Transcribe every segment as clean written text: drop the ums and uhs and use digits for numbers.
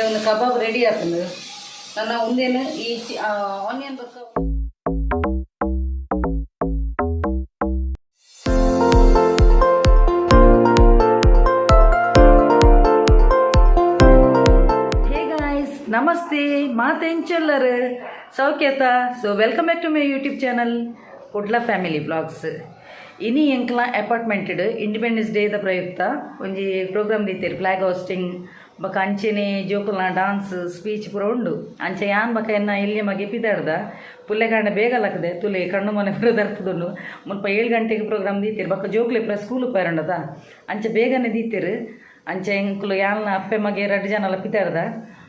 ಒಂದು kebab ready ಆಗ್ತದೆ. ನನ್ನ ಒಂದೇನು ಈ ಆನಿಯನ್ ಬಕ್ಕ ನಮಸ್ತೆ ಮಾತೆಂಚೆಲ್ಲರು ಸೌಖ್ಯತ. So welcome back to my YouTube channel Kudla family vlogs. ಇನಿ ಎಂಕ್ಲ ಅಪಾರ್ಟ್ಮೆಂಟೆಡ್ ಇಂಡಿಪೆಂಡೆನ್ಸ್ ಡೇದ ಪ್ರಯುಕ್ತ ಒಂಜಿ ಪ್ರೋಗ್ರಾಮ್ ದೀತೆರ್ ಫ್ಲಾಗ್ ಹೋಸ್ಟಿಂಗ್ ಬಕ ಅಂಚೆನೆ ಜೋಕುಲ್ನ ಡಾನ್ಸ್ ಸ್ಪೀಚ್ ಪೂರ ಉಂಡು. ಅಂಚೆ ಯಾನ್ ಬಕ ಎನ್ನ ಎಲ್ಲಿ ಮಗೆ ಪಿದಾಡ್ದ ಪುಲ್ಲೆಗಾಂಡ ಬೇಗ ಲಕ್ಕದೆ ತುಲೆ ಕಣ್ಣು ಮನೆ ಪೂರ ದರ್ತದುಂಡು. ಮುಲ್ಪ 7 ಗಂಟೆಗೆ ಪ್ರೋಗ್ರಾಮ್ ದೀತೆರ್ ಬಕ ಜೋಕ್ಲೆ ಪೂರ ಸ್ಕೂಲ್ ಪೇರಂಡದ ಅಂಚೆ ಬೇಗನೆ ದೀತೆರ್. ಅಂಚೆ ಎಂಕ್ಲು ಯಾನ್ನ ಅಪ್ಪೆ ಮಗೆ 2 ಜನ ಎಲ್ಲ ಪಿದಾಡ್ದ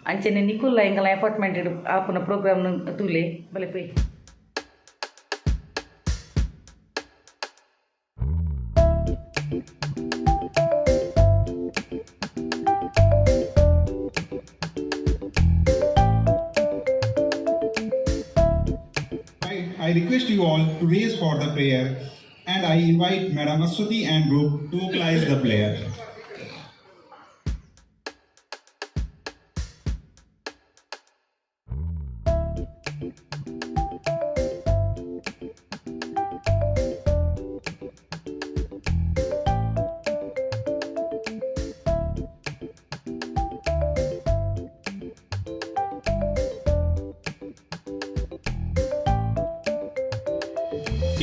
ಅಂಚೆನೆ ನಿಕುಲ್ಲ ಎಂಗಲ ಅಪಾರ್ಟ್ಮೆಂಟ್ ಆಪುನ ಪ್ರೋಗ್ರಾಮ್ ತೂಲೆ ಬಲೆ pi. I request you all to raise for the prayer, and I invite Madam Aswati and group to vocalize the prayer.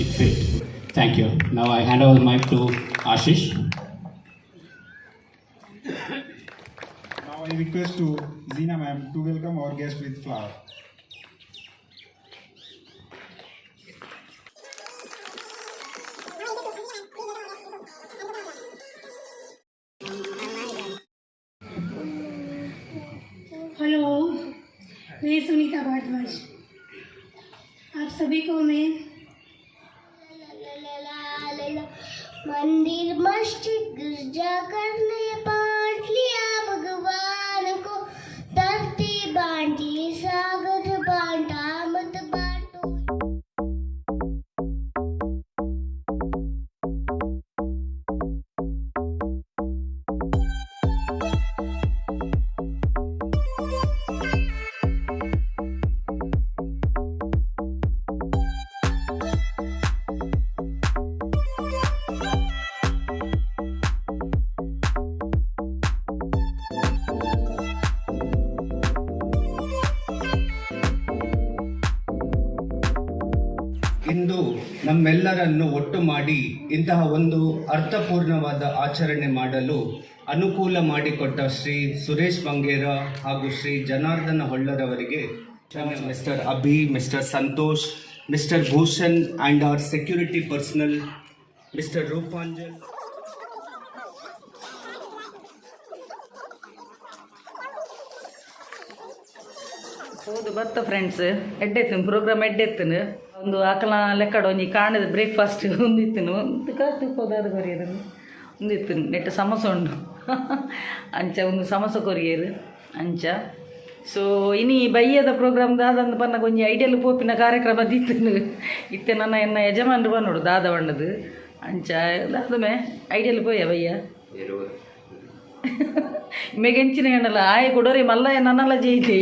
It fit. Thank you. Now I hand over the mic to Ashish. Now I request to Zina ma'am to welcome our guest with flower. Hello, मैं सुनीता भारद्वाज। आप सभी को मैं मंदिर मस्जिद गिरजा करने पाठ लिया भगवान को, धरती बांटी सागर बांटा मत बांटो। ಇಂದು ನಮ್ಮೆಲ್ಲರನ್ನು ಒಟ್ಟು ಮಾಡಿ ಇಂತಹ ಒಂದು ಅರ್ಥಪೂರ್ಣವಾದ ಆಚರಣೆ ಮಾಡಲು ಅನುಕೂಲ ಮಾಡಿಕೊಟ್ಟ ಶ್ರೀ ಸುರೇಶ್ ಬಂಗೇರ ಹಾಗೂ ಶ್ರೀ ಜನಾರ್ದನ ಹೊಳ್ಳರವರಿಗೆ mister Abhi, mister Santosh, mister Bhushan and our security personnel mister Rupanjal. ಹೌದು ಬತ್ತ ಫ್ರೆಂಡ್ಸ್ ಎಡ್ಡೆತ್ತನು ಪ್ರೋಗ್ರಾಮ್ ಎಡ್ಡೆತ್ತನು ಒಂದು ಆಕಲ ಲೆಕ್ಕಡ ಒಂಜಿ ಕಾಣದ ಬ್ರೇಕ್ಫಾಸ್ಟ್ ಒಂದಿತ್ತನು ಒಂದು ತುಪ್ಪದಾದ ಕೊರಿಯರು ಒಂದಿತ್ತನು ನೆಟ್ಟು ಸಮೋಸ ಉಂಡು ಅಂಚ ಒಂದು ಸಮೋಸ ಕೊರಿಯರು ಅಂಚ. ಸೊ ಇನಿ ಬಯ್ಯದ ಪ್ರೋಗ್ರಾಮ್ ದಾದಂದು ಬನ್ನ ಕೊಂಚ ಐಡಿಯಲ್ ಪೋಪಿನ ಕಾರ್ಯಕ್ರಮ ದಿತ್ತನು ಇತ್ತೆ ನನ್ನ ಎನ್ನ ಯಜಮಾನ್ರು ಬನ್ನೋಡು ದಾದ ಬಣ್ಣದು ಅಂಚ ದಾದಮೆ ಐಡಿಯಲ್ ಪೋಯ ಬಯ್ಯ ಮೆಗೆಂಚಿನ ಹೆಣ್ಣಲ್ಲ ಆಯ್ ಕೊಡೋರಿ ಮಲ್ಲ ನನ್ನಲ್ಲ ಜೈದಿ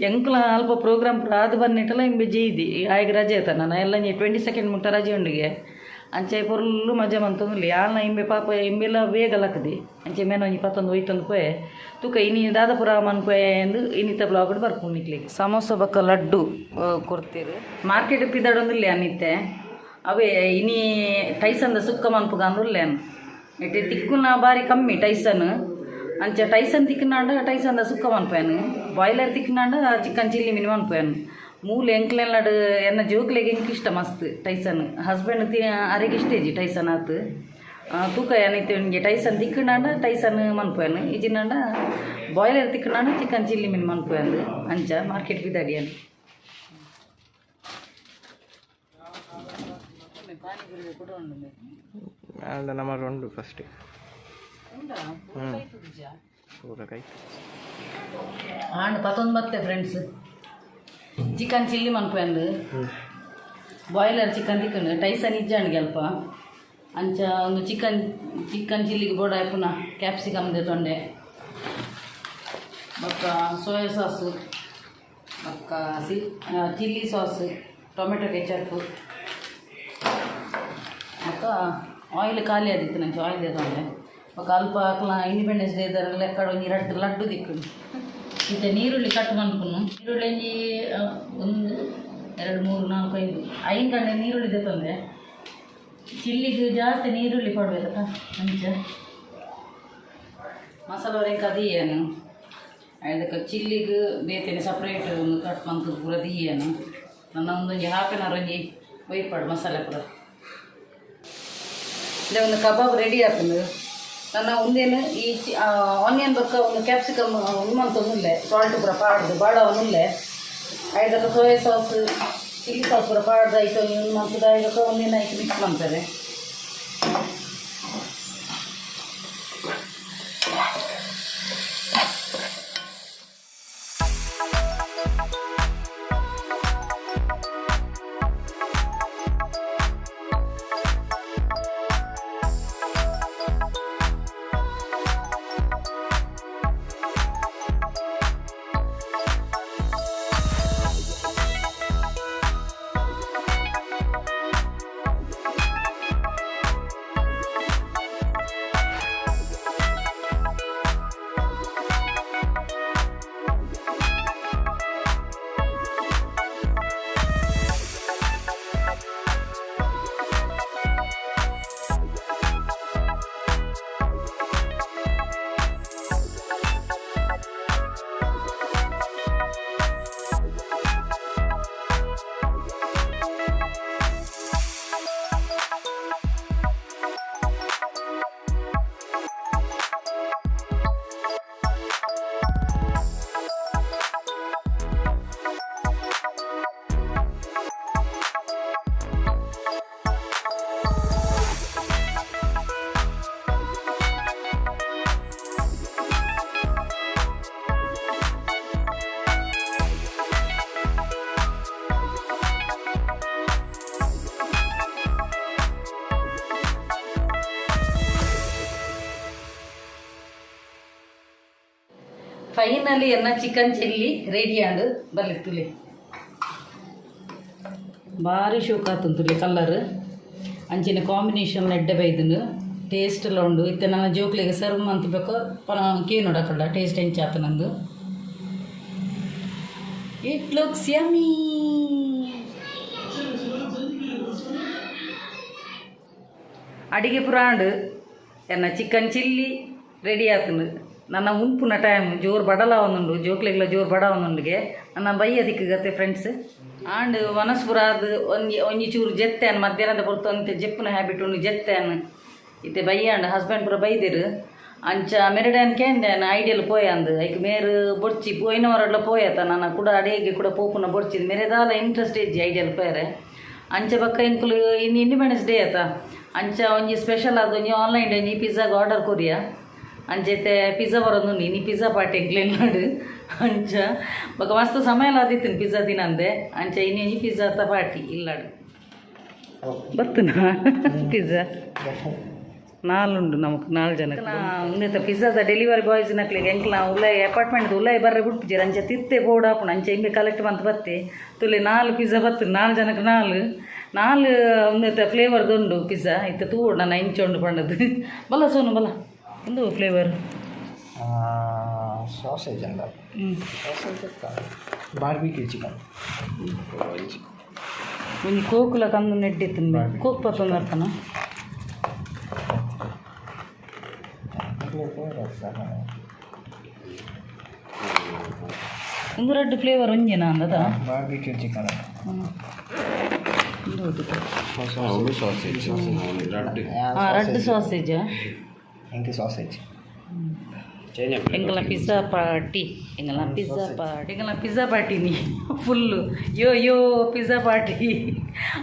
ಎಂಕ್ಲ ಅಲ್ಪ ಪ್ರೋಗ್ರಾಮ್ ಅದು ಬಂದಿಟ್ಟಲ್ಲ ಇಂಬೆ ಜೈದಿ ಆಯ್ಗೆ ರಜೆ ಆಯ್ತ ನಾನು ಎಲ್ಲ 22 ಮುಟ್ಟ ರಜೆ ಉಂಡಿಗೆ ಅಂಚೆ ಪೊರ್ಲು ಮಜಾ ಮಂತಂದಿಲ್ಲ ಯಾಲ್ನ ಇಂಬೆ ಪಾಪ ಇಂಬೆಲ್ಲ ಬೇಗ ಲಕ್ಕದಿ ಅಂಚೆ ಮೇನ 21 ಒಯ್ತಂದು ಪೋಯೆ ತೂಕ ಇನಿ ದಾದಾಪುರ ಮನ್ಪೋಯೆ ಎಂದು ಇನ್ನಿತ ಬ್ಲಾಗ್ ಬರ್ಕೊಂಡಿಕ್ಲಿಕ್ಕೆ ಸಮೋಸ ಬಕ್ಕ ಲಡ್ಡು ಕೊಡ್ತೀರಿ ಮಾರ್ಕೆಟ್ ಪಿದಾಡೊಂದಿಲ್ಲ ಅನ್ನಿತ್ತೆ ಅವೇ ಇನಿ ಟೈಸನ್ದ ಸುಕ್ಕ ಮನ್ಪುಗ ಅಂದ್ರಲ್ಲೇನು ಎಟ್ಟೆ ತಿಕ್ಕುನ ಬಾರಿ ಕಮ್ಮಿ ಟೈಸನ್ ಅಂಚ ಟೈಸನ್ ತಿಕ್ಕನಾಂಡ ಟೈಸನ್ದ ಸುಕ್ಕ ಮನ್ಪೋಯಾನು, ಬಾಯ್ಲರ್ ತಿಕ್ಕನಾಂಡ ಚಿಕನ್ ಚಿಲ್ಲಿ ಮಿನಿ ಮನ್ಪೋಯಾನು. ಮೂಲೆ ಎಂಕ್ಲೆಲ್ಲಾಡು ಎನ್ನ ಜೋಕ್ಲೆಗೆ ಎಂಕ್ ಇಷ್ಟ ಮಸ್ತ್ ಟೈಸನ್. ಹಸ್ಬೆಂಡ್ ಅರೆಗೆ ಇಷ್ಟೇಜಿ ಟೈಸನ್ ಆತು ತೂಕ ಏನೈತೆ ನಿಮಗೆ ಟೈಸನ್ ತಿಕ್ಕನಾಂಡ ಟೈಸನ್ ಮನ್ಪೋಯಾನು, ಇಜಿನಾಂಡ ಬಾಯ್ಲರ್ ತಿಕ್ಕನಾಂಡ ಚಿಕನ್ ಚಿಲ್ಲಿ ಮಿನಿ ಮನ್ಪೋಯಾನು ಅಂಚ ಮಾರ್ಕೆಟ್ ಬಿದ್ದಾಡಿಯಾನು. ನಮ್ಮ ಉಂಡು ಫಸ್ಟ್ ಆಂಡ್ ಪತ್ತೊಂದು ಮತ್ತೆ ಫ್ರೆಂಡ್ಸ್ ಚಿಕನ್ ಚಿಲ್ಲಿ ಮನ್ಪಂದು ಬಾಯ್ಲರ್ ಚಿಕನ್ ತಿಕ್ಕಂಡು ಟೈಸನ್ ಇಜ್ಜಾಂಡು ಸ್ವಲ್ಪ ಅಂಚ ಒಂದು ಚಿಕನ್ ಚಿಲ್ಲಿಗೆ ಬೋಡ ಪುನಃ ಕ್ಯಾಪ್ಸಿಕಮ್ದೆ ತೊಂಡೆ ಬೊಕ್ಕ ಸೋಯಾ ಸಾಸು ಬೊಕ್ಕ ಚಿಲ್ಲಿ ಸಾಸ್ ಟೊಮೆಟೊ ಕೆಚಪ್ ಮತ್ತು ಆಯಿಲ್ ಖಾಲಿ ಆದಿತ್ತು ನಂಗೆ ಆಯಿಲ್ ತೊಂಡೆ ಬೊಕ್ಕ ಅಲ್ಪ ಇಂಡಿಪೆಂಡೆನ್ಸ್ ಡೇ ಇದರ ಲೆಕ್ಕಡ ಒಂಜಿ ಲಡ್ಡು ತಿಕ್ಕುಂಡು ಮತ್ತು ನೀರುಳ್ಳಿ ಕಟ್ ಮಾಡ್ಕೊಂಡು ನೀರುಳ್ಳಿ ಒಂಜಿ 1 2 3 4 5 ಕಂಡೆ ನೀರುಳ್ಳಿ ತಂದೆ ಚಿಲ್ಲಿಗೆ ಜಾಸ್ತಿ ನೀರುಳ್ಳಿ ಕೊಡ್ಬೇಕಲ್ಲ ಮುಂಚೆ ಮಸಾಲ ಹೊರಗೆ ಅದೇನು ಅದಕ್ಕೆ ಚಿಲ್ಲಿಗೆ ಬೇತೇನೆ ಸಪ್ರೇಟ್ ಒಂದು ಕಟ್ ಮಂತು ಪೂರ ದೀಯೇನು ನನ್ನ ಒಂದೊಂದು ಹಾಫ್ ಒಂಜಿ ಒಯ್ಪಾಡು ಮಸಾಲೆ ಪೂರ ಇಲ್ಲ ಒಂದು ಕಬಾಬ್ ರೆಡಿ ಆಗ್ತದೆ ನನ್ನ ಒಂದೇನು ಈ ಆನಿಯನ್ ಬೊಕ್ಕ ಒಂದು ಕ್ಯಾಪ್ಸಿಕಮ್ ಉಣ್ಮಂತೊಂದುಲ್ಲೆ ಸಾಲ್ಟ್ ಪೂರ ಪಾಡ್ದು ಬಾಡ ಒಂದುಲ್ಲೆ ಐದಕ್ಕೆ ಸೋಯಾ ಸಾಸ್ ಚಿಲ್ಲಿ ಸಾಸ್ ಪೂರ ಪಾಡ್ದು ಐಟು ಉಣ್ಮಂತದ ಐದಕ್ಕೆ ಒಂದಿನ ಐಟು ಮಿಕ್ಸ್ ಮಾಡ್ತಾರೆ ಫೈನಲಿ ಎನ್ನ ಚಿಕನ್ ಚಿಲ್ಲಿ ರೆಡಿ ಆಂಡು ಬರ್ಲಿತ್ತುಲಿ ಭಾರಿ ಶೋಕ್ ಆತುಂತುಲಿ ಕಲರ್ ಅಂಚಿನ ಕಾಂಬಿನೇಷನ್ ಎಡ್ಡೆ ಬೈದನು ಟೇಸ್ಟ್ ಎಲ್ಲ ಉಂಡು ಇತ್ತೆ ನನ್ನ ಜೋಕ್ಲಿಗೆ ಸರ್ವ್ ಅಂತಬೇಕು ಪನ ಕೇ ನೋಡಕಲ್ಲ ಟೇಸ್ಟ್ ಹೆಂಚಾತು ನಂದು ಇಟ್ ಲುಕ್ಸ್ ಯಮ್ಮಿ ಅಡಿಗೆ ಪುರಾಂಡು ಎನ್ನ ಚಿಕನ್ ಚಿಲ್ಲಿ ರೆಡಿ ಆತನು ನನ್ನ ಉಂಪುನ ಟೈಮ್ ಜೋರು ಬಡಲಾವನುಂಡು ಜೋಕ್ಲೆಗ್ಲ ಜೋರು ಬಡಾವನುಂಡಿಗೆ ನನ್ನ ಬಯ್ಯ ದಿಕ್ಕಗತ್ತೆ ಫ್ರೆಂಡ್ಸ್ ಆಂಡ್ ವನಸ್ಪುರ ಅದು ಒಂಜಿ ಚೂರು ಜೆತ್ತೇನು ಮಧ್ಯಾಹ್ನದ ಹೊರತು ಅಂತ ಜೆಪ್ಪುನ ಹ್ಯಾಬಿಟ್ ಉಂಡು ಜೆತ್ತೇನು ಇತ್ತೆ ಬಯ್ಯಾಂಡು ಹಸ್ಬೆಂಡ್ ಪೂರ ಬೈದಿರು ಅಂಚ ಮೆರಡೇನು ಕೇಂಡೇನು ಐಡಿಯಲ್ ಪೋಯಂದು ಐಕ್ ಮೇರು ಬೊಡ್ಚಿ ಪೋಯಿನವರಡ್ಲ ಪೋಯತ ನನ್ನ ಕೂಡ ಅಡಿಗೆ ಕೂಡ ಪೋಪುನ ಬೊಡ್ಚಿದ್ ಮೇರೆದಾಲ ಇಂಟ್ರೆಸ್ಟ್ ಇಜ್ಜಿ ಐಡಿಯಲ್ ಪೋಯರೆ ಅಂಚ ಬಕ್ಕ ಇಂಕುಲು ಇನ್ನು ಇಂಡಿಪೆಂಡೆನ್ಸ್ ಡೇ ಆತ ಅಂಚ ಒಂಜಿ ಸ್ಪೆಷಲ್ ಅದು ಒಂಜಿ ಆನ್ಲೈನ್ ಒಂಜಿ ಪಿಜ್ಜಾಗ ಆರ್ಡರ್ ಕೊರಿಯ ಅಂಚೈತೆ ಪಿಜ್ಜಾ ಬರೋದು ನೀನು ಪಿಜ್ಜಾ ಪಾರ್ಟಿ ಎಂಕ್ಲೇನ್ ಮಾಡು ಅಂಚ ಬೊಕ ಮಸ್ತ್ ಸಮಯ ಆದಿತ್ತು ಪಿಜ್ಜಾ ತಿನ್ನಂದೆ ಅಂಚ ಇನ್ನೊಂಜಿ ಪಿಜ್ಜಾ ಅತ್ತ ಪಾರ್ಟಿ ಇಲ್ಲಾಡು ಬರ್ತನಾ ಪಿಜ್ಜಾ ನಾಲುಂಡು ನಮಕ್ 4 ಜನ ಉಂದೆತ ಪಿಜ್ಜಾದ ಡೆಲಿವರಿ ಬಾಯ್ಸ್ ನಕ್ಲಿಗೆ ಎಂಕ್ಲ ಉಳ್ಳಾಯಿ ಅಪಾರ್ಟ್ಮೆಂಟ್ ಉಳ್ಳಾಯಿ ಬರ್ರೆ ಬಿಟ್ಪಿಜೀರ ಅಂಚೆ ತಿತ್ತೆ ಬೋಡಾಪುಣ ಅಂಚೆ ಇಂಬೆ ಕಲೆಕ್ಟ್ ಬಂತ ಬತ್ತೆ ತುಲೆ 4 ಪಿಜ್ಜಾ ಬತ್ತು 4 ಜನಕ್ಕೆ 4 ಉಂದೆತ ಫ್ಲೇವರ್ದುಂಡು ಪಿಜ್ಜಾ ಇತ್ತೆ ತೂಡು ನನ್ನ ಇಂಚೊಂಡು ಪಂಡದು ಬಲ್ಲ ಸೋನು ಬಲ್ಲ ಒಂದು ಫ್ಲೇವರ್ ಸಾಸೇಜ್ ಅಂದ ಬಾರ್ಬಿಕ್ಯೂ ಚಿಕನ್ ಒಂದು ಕೋಕುಲ ಕಂದು ನೆಡ್ಡಿತ್ತು ಕೋಕ್ ಪತ್ತೊಂದು ಅರ್ಥನ ಒಂದು ರೆಡ್ ಫ್ಲೇವರ್ ಒಂಜೇನಾ ಅಂದದ ಬಾರ್ಬಿಕ್ಯೂ ಚಿಕನ್ ರೆಡ್ ಸಾಸೇಜಾ ಎಂಕೆ ಸಾಸೇಜ್ ಎಂಗಲ ಪಿಜ್ಜಾ ಪಾರ್ಟಿ ನೀ ಫುಲ್ಲು ಯೋ ಪಿಜ್ಜಾ ಪಾರ್ಟಿ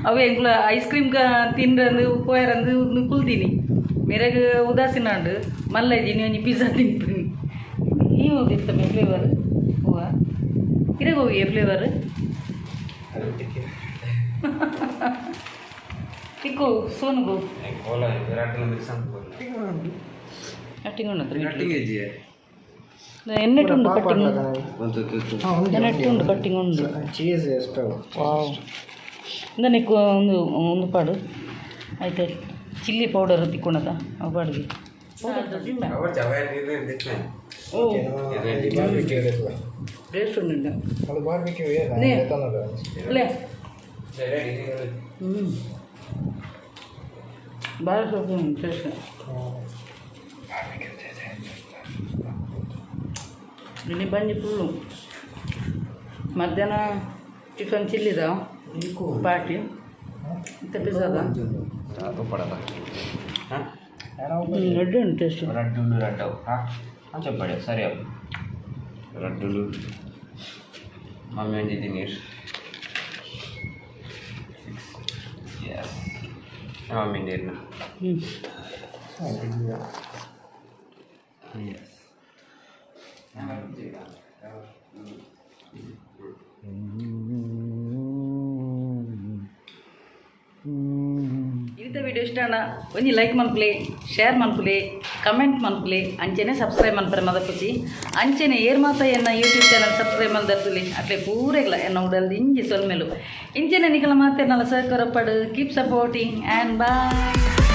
ಅವು ಎಂಗ್ಲ ಐಸ್ ಕ್ರೀಮ್ ತಿಂದು ಪೋಯರಂದು ಕುಲ್ತೀನಿ ಮೇರೆಗೆ ಉದಾಸೀನಾಂಡು ಮಲ್ಲೈಜಿ ನೀವು ಪಿಜ್ಜಾ ತಿಂತೀನಿ ನೀವು ಹೋಗಿರ್ತವೆ ಫ್ಲೇವರ್ ಹೂವ ಇರಗೆ ಹೋಗಿ ಫ್ಲೇವರ್ ಟಿಕ್ಕು ಸೋನ್ಗು ಕಟ್ಟಿಂಗ್ ಉಂಟು ಎಣ್ಣೆಟ್ಟುಂಡು ಕಟ್ಟಿಂಗ್ ಎಣ್ಣೆಟ್ಟುಂಡು ಕಟ್ಟಿಂಗ್ ಉಂಡು ಚೀಸ್ ಎಷ್ಟು ವಾವ್ ಇಂದನಿಕ್ಕು ಒಂದು ಪಾಡು ಆಯ್ತು ಚಿಲ್ಲಿ ಪೌಡರ್ ತಿಕ್ಕೊಂಡದ ಅವು ಪಾಡಿಗೆ ಓ ಟೇಸ್ಟ್ ಉಂಟು ಅದು ಬಾರ್ಬಿಕ್ಯೂ ಅಲ್ಲೇ ಭಾಳ ಸ್ವಲ್ಪ ಟೇಸ್ಟ್ ಇಲ್ಲಿ ಬಂದು ಫುಲ್ಲು ಮಧ್ಯಾಹ್ನ ಚಿಕನ್ ಚಿಲ್ಲಿದ ಪಾರ್ಟಿ ಮತ್ತು ಪಿಜ್ಜಾದ రెడ్ అండి టేస్ట్ రెడ్డు చెప్పాడు సరే రెడ్డులు మమ్మీ ఏంటి తినేసి ఎస్ మమ్మీ తిన్నా ఎస్ ಇವಿತ ವಿಡಿಯೋ ಇಷ್ಟ ಒಂಜಿ ಲೈಕ್ ಮನ್ಪುಲೆ ಶೇರ್ ಮನ್ಪುಲೆ ಕಮೆಂಟ್ ಮನ್ಪುಲೆ ಅಂಚೆನೆ ಸಬ್ಸ್ಕ್ರೈಬ್ ಮನ್ಪರೆ ಮದಪುಜಿ ಅಂಚೆನೆ ಏರ್ ಮಾತ ಎನ್ನ ಯೂಟ್ಯೂಬ್ ಚಾನಲ್ ಸಬ್ಸ್ಕ್ರೈಬ್ ಮಲ್ದರ್ತುಲಿ ಅಟ್ಲೆ ಪೂರೆಗ್ಲ ಎನ್ನ ಉಡಲ್ದು ಇಂಜಿ ಸೊಲ್ಮೆಲು ಇಂಚೆನೆ ನಿಖಲ ಮಾತೆನಲ್ಲ ಸಹಕಾರ ಪಡು ಕೀಪ್ ಸಪೋರ್ಟಿಂಗ್ ಆ್ಯಂಡ್ ಬಾಯ್.